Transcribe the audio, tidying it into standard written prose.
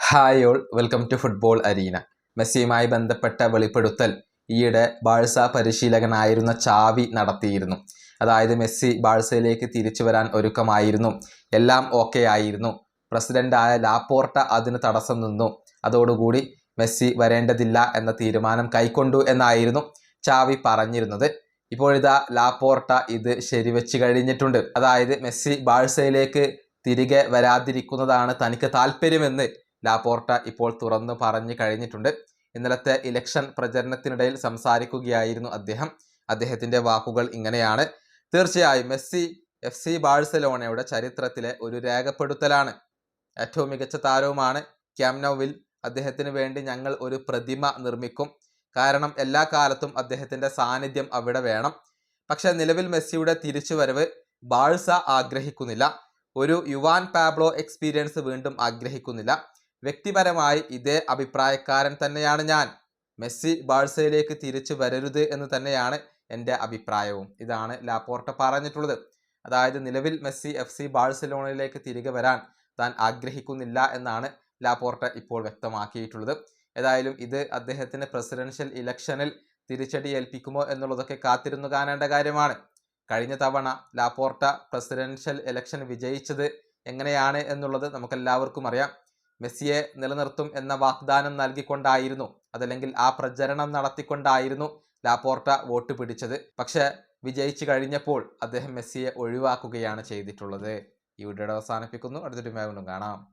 Hi all, welcome to football arena. മെസ്സിയുമായി ബന്ധപ്പെട്ട വെളിപ്പെടുത്തൽ ഈയിടെ ബാഴ്സ പരിശീലകനായിരുന്ന ചാവി നടത്തിയിരുന്നു. അതായത് മെസ്സി ബാഴ്സയിലേക്ക് തിരിച്ചു വരാൻ ഒരുക്കമായിരുന്നു, എല്ലാം ഓക്കെ ആയിരുന്നു. പ്രസിഡന്റായ ലാപ്പോർട്ട അതിന് തടസ്സം നിന്നു. അതോടുകൂടി മെസ്സി വരേണ്ടതില്ല എന്ന തീരുമാനം കൈക്കൊണ്ടു എന്നായിരുന്നു ചാവി പറഞ്ഞിരുന്നത്. ഇപ്പോഴിതാ ലാപ്പോർട്ട ഇത് ശരിവെച്ച് കഴിഞ്ഞിട്ടുണ്ട്. അതായത് മെസ്സി ബാഴ്സയിലേക്ക് തിരികെ വരാതിരിക്കുന്നതാണ് തനിക്ക് താല്പര്യമെന്ന് ലാപ്പോർട്ട ഇപ്പോൾ തുറന്നു പറഞ്ഞു കഴിഞ്ഞിട്ടുണ്ട്. ഇന്നലത്തെ ഇലക്ഷൻ പ്രചരണത്തിനിടയിൽ സംസാരിക്കുകയായിരുന്നു അദ്ദേഹത്തിൻ്റെ വാക്കുകൾ ഇങ്ങനെയാണ്: തീർച്ചയായും മെസ്സി FC ബാഴ്സലോണയുടെ ചരിത്രത്തിലെ ഒരു രേഖപ്പെടുത്തലാണ്. ഏറ്റവും മികച്ച താരവുമാണ്. ക്യാമ്പ് നൗവിൽ അദ്ദേഹത്തിന് വേണ്ടി ഞങ്ങൾ ഒരു പ്രതിമ നിർമ്മിക്കും. കാരണം എല്ലാ കാലത്തും അദ്ദേഹത്തിൻ്റെ സാന്നിധ്യം അവിടെ വേണം. പക്ഷെ നിലവിൽ മെസ്സിയുടെ തിരിച്ചുവരവ് ബാഴ്സ ആഗ്രഹിക്കുന്നില്ല. ഒരു യുവാൻ പാബ്ലോ എക്സ്പീരിയൻസ് വീണ്ടും ആഗ്രഹിക്കുന്നില്ല. വ്യക്തിപരമായി ഇതേ അഭിപ്രായക്കാരൻ തന്നെയാണ് ഞാൻ. മെസ്സി ബാഴ്സയിലേക്ക് തിരിച്ചു വരരുത് എന്ന് തന്നെയാണ് എൻ്റെ അഭിപ്രായവും. ഇതാണ് ലാപ്പോർട്ട പറഞ്ഞിട്ടുള്ളത്. അതായത് നിലവിൽ മെസ്സി FC ബാഴ്സലോണയിലേക്ക് തിരികെ വരാൻ താൻ ആഗ്രഹിക്കുന്നില്ല എന്നാണ് ലാപ്പോർട്ട ഇപ്പോൾ വ്യക്തമാക്കിയിട്ടുള്ളത്. ഏതായാലും ഇത് അദ്ദേഹത്തിന് പ്രസിഡൻഷ്യൽ ഇലക്ഷനിൽ തിരിച്ചടി ഏൽപ്പിക്കുമോ എന്നുള്ളതൊക്കെ കാത്തിരുന്നു കാണേണ്ട കാര്യമാണ്. കഴിഞ്ഞ തവണ ലാപ്പോർട്ട പ്രസിഡൻഷ്യൽ ഇലക്ഷൻ വിജയിച്ചത് എങ്ങനെയാണ് എന്നുള്ളത് നമുക്കെല്ലാവർക്കും അറിയാം. മെസ്സിയെ നിലനിർത്തും എന്ന വാഗ്ദാനം നൽകിക്കൊണ്ടായിരുന്നു, അതല്ലെങ്കിൽ ആ പ്രചരണം നടത്തിക്കൊണ്ടായിരുന്നു ലാപ്പോർട്ട വോട്ട് പിടിച്ചത്. പക്ഷെ വിജയിച്ചു കഴിഞ്ഞപ്പോൾ അദ്ദേഹം മെസ്സിയെ ഒഴിവാക്കുകയാണ് ചെയ്തിട്ടുള്ളത്. ഈ വീഡിയോയുടെ അവസാനിപ്പിക്കുന്നു. അടുത്തൊരു വീണ്ടും കാണാം.